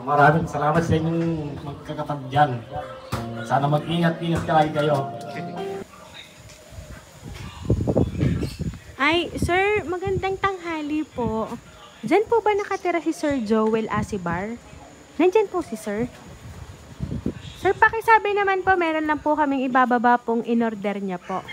Maraming salamat sa inyong magkakapag dyan. Sana mag-ingat-ingat kayo. Ay, sir, magandang tanghali po. Diyan po ba nakatira si Sir Joel Asibar? Nandyan po si sir. Sir, pakisabi naman po, meron lang po kaming ibababa pong in-order niya po.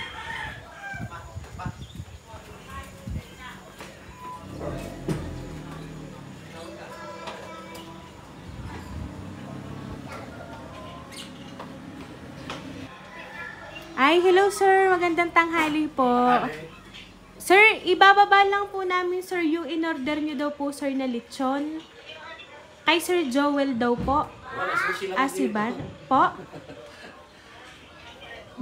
Ay, hello sir. Magandang tanghali po. Sir, ibababa lang po namin sir yung in-order nyo daw po sir na lechon. Kay Sir Joel daw po. Asibar po.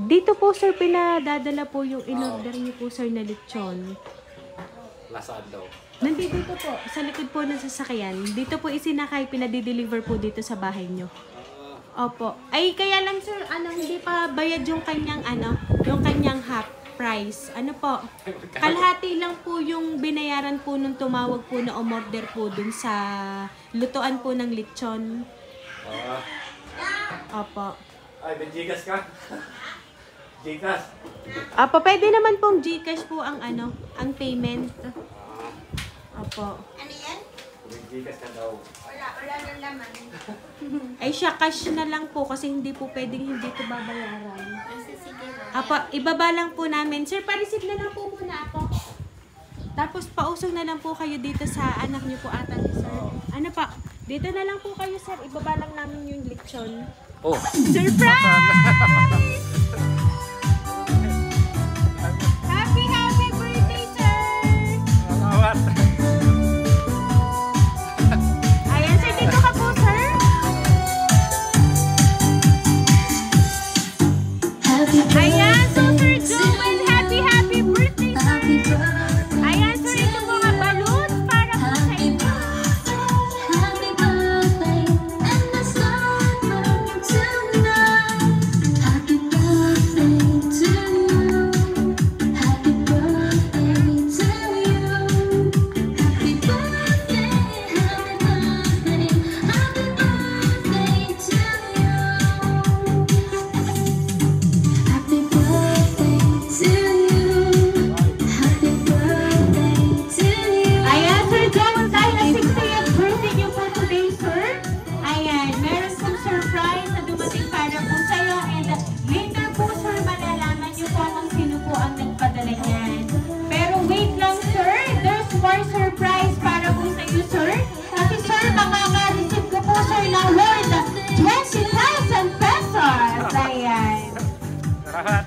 Dito po sir pinadadala po yung in-order nyo po sir na lechon. Lasaan daw. Nandito po, sa likod po ng sasakyan. Dito po isinakay, pinadi-deliver po dito sa bahay nyo. Opo. Ay, kaya lang sir, hindi pa bayad yung kanyang yung kanyang half price. Ano po? Kalahati lang po yung binayaran po nung tumawag po na umorder po dun sa lutuan po ng lechon. Opo. Ay, may Gcash ka? Gcash? Opo, pwede naman pong Gcash po ang ang payment. Opo. Ano yan? May Gcash ka daw. Wala nang laman. Ay siya, cash na lang po kasi hindi po pwedeng hindi ito babayaran. Sige. Apo, ibaba lang po namin. Sir, pa-receive na lang po muna ako. Tapos pausog na lang po kayo dito sa anak niyo po ata ni sir. Ano pa? Dito na lang po kayo sir. Ibaba lang namin yung lechon. Oh. Surprise! Happy birthday, sir! Salamat. Ayan, sir. Dito ka po, sir. Ayan, so Sir Joel, happy birthday, sir! Ayan, sir, ito po nga balloon para po sa inyo. Ayan, Sir Joel, dahil na 60th birthday niyo po today, sir. Ayan, meron pong surprise na dumating para po sa'yo. And later po, sir, malalaman niyo po kung sino po ang nagpadala niyan. Pero wait lang, sir. There's more surprise para po sa iyo, sir. Kasi, sir, makaka-receive ko po, sir, na worth 20,000 pesos. Ayan. Salamat.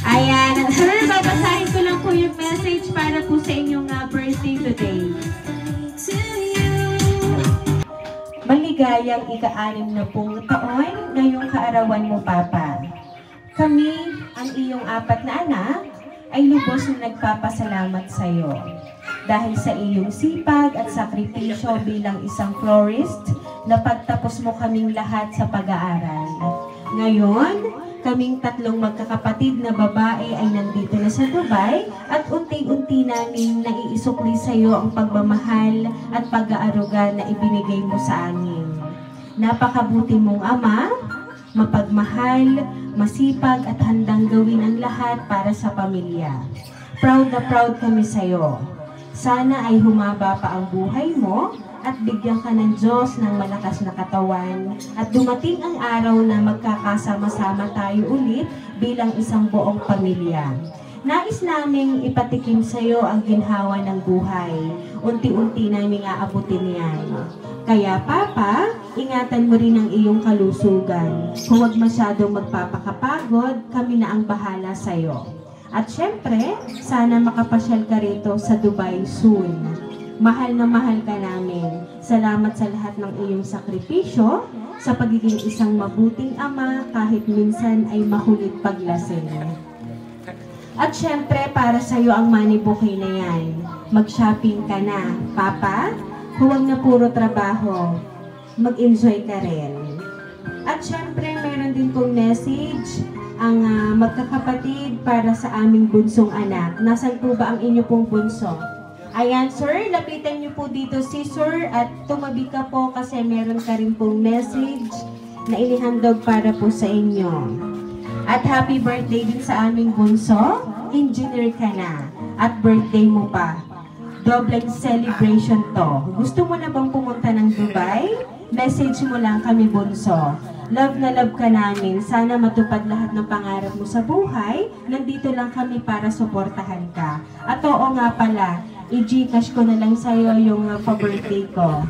Ayan, sir, babasahin ko lang po yung message para po sa inyong birthday today. Maligayang ika-6 na pong taon ngayong kaarawan mo, Papa. Kami, ang iyong 4 na anak, ay lubos na nagpapasalamat sa iyo. Dahil sa iyong sipag at sakripisyo bilang isang florist, napagtapos mo kaming lahat sa pag-aaral. Ngayon, kaming 3 magkakapatid na babae ay nandito na sa Dubai at unti-unti namin naiisukli sa iyo ang pagmamahal at pag-aaruga na ibinigay mo sa amin. Napakabuti mong ama, mapagmahal, masipag at handang gawin ang lahat para sa pamilya. Proud na proud kami sa iyo. Sana ay humaba pa ang buhay mo at bigyan ka ng Diyos ng malakas na katawan at dumating ang araw na magkakasama-sama tayo ulit bilang isang buong pamilya. Nais naming ipatikim sa iyo ang ginhawa ng buhay. Unti-unti naming aabutin yan. Kaya Papa, ingatan mo rin ang iyong kalusugan. Huwag masyadong magpapakapagod, kami na ang bahala sa iyo. At syempre, sana makapasyal ka rito sa Dubai soon. Mahal na mahal ka namin. Salamat sa lahat ng iyong sakripisyo, sa pagiging isang mabuting ama kahit minsan ay makulit paglasing. At syempre, para sa iyo ang money bouquet na yan. Mag-shopping ka na. Papa, huwag na puro trabaho. Mag-enjoy ka rin. At syempre, meron din pong message ang magkakapatid para sa aming bunsong anak. Nasaan po ba ang inyo pong bunso? Ayan, sir, lapitan niyo po dito si sir at tumabi ka po kasi meron ka rin pong message na inihandog para po sa inyo. At happy birthday din sa aming bunso. Engineer ka na at birthday mo pa. Dobleng celebration to. Gusto mo na bang pumunta ng Dubai? Message mo lang kami, bunso. Love na love ka namin. Sana matupad lahat ng pangarap mo sa buhay. Nandito lang kami para suportahan ka. At oo nga pala, i-Gcash ko na lang sa'yo yung pa-birthday ko.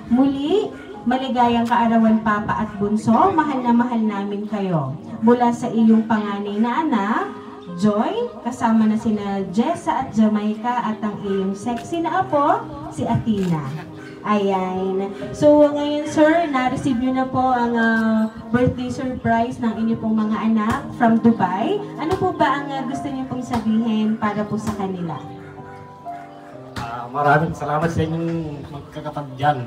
Muli, maligayang kaarawan, Papa at bunso. Mahal na mahal namin kayo. Mula sa iyong panganay na anak, Joy, kasama na sina Jessa at Jamaica at ang iyong sexy na apo, si Athena. Ayan. So ngayon sir, na-receive nyo na po ang birthday surprise ng inyo pong mga anak from Dubai. Ano po ba ang gusto niyo pong sabihin para po sa kanila? Maraming salamat sa inyong magkakapatid dyan.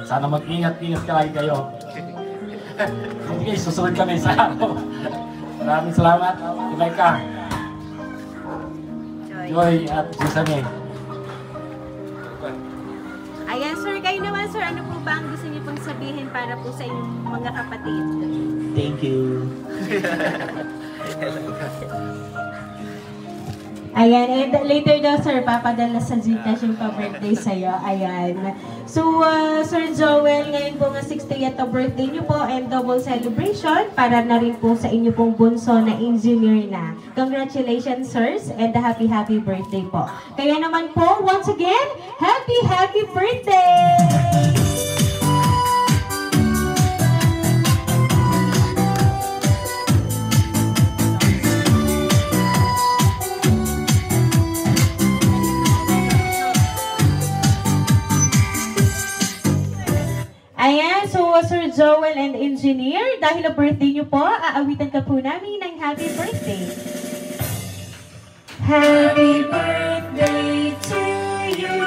Sana mag-ingat-ingat ka lagi kayo. Sige, susunod kami sa araw. Maraming salamat. Ibay ka. Joy at Susane. Ayan sir, kayo naman sir, ano po ba ang gusto niyo pong sabihin para po sa inyong mga kapatid? Thank you. Ayan, and later daw sir, papadala sa Gcash yung pa-birthday sa'yo. Ayan. So, Sir Joel, ngayon po nga 60th birthday niyo po and double celebration para na rin po sa inyo pong bunso na engineer na. Congratulations, sirs, and happy birthday po. Kaya naman po, once again, happy birthday! Ayan, so Sir Joel and Engineer, dahil na birthday niyo po, aawitan ka po namin ng happy birthday. Happy birthday to you.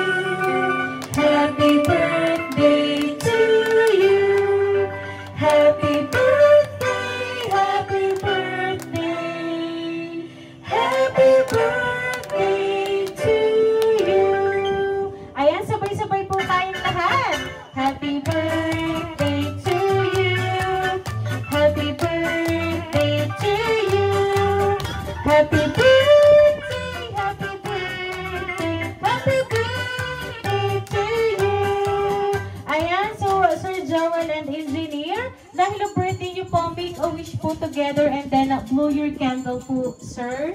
Happy birthday to you. Happy birthday, happy birthday. Happy birthday to you. Ayan, sabay-sabay po tayong lahat. Happy birthday to you. Happy birthday to you. Happy birthday, happy birthday to you. Ayan, so Sir Joel and Engineer, dahil ang birthday niyo po, make a wish po together and then blow your candle po, sir.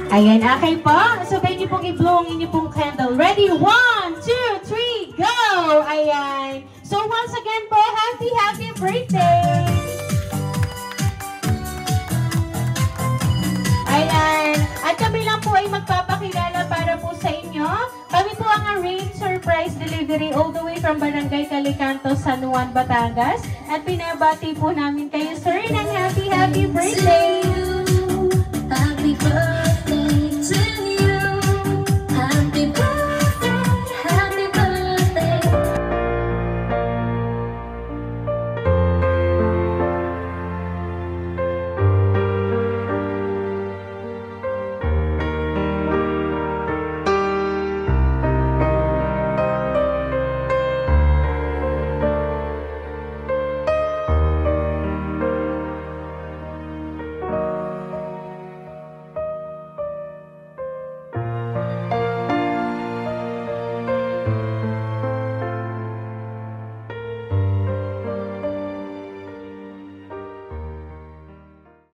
Ayan, okay po. Sabay niyo pong i-blow ang inyo pong candle. Ready? 1, 2, 3, go! Ayan. So once again po, happy birthday! Ayan. At kami lang po ay magpapakilala para po sa inyo. Kami po ang Arrange Surprise Delivery all the way from Barangay Calicanto, San Juan, Batangas. At pinabati po namin kayo, sir, ng happy birthday!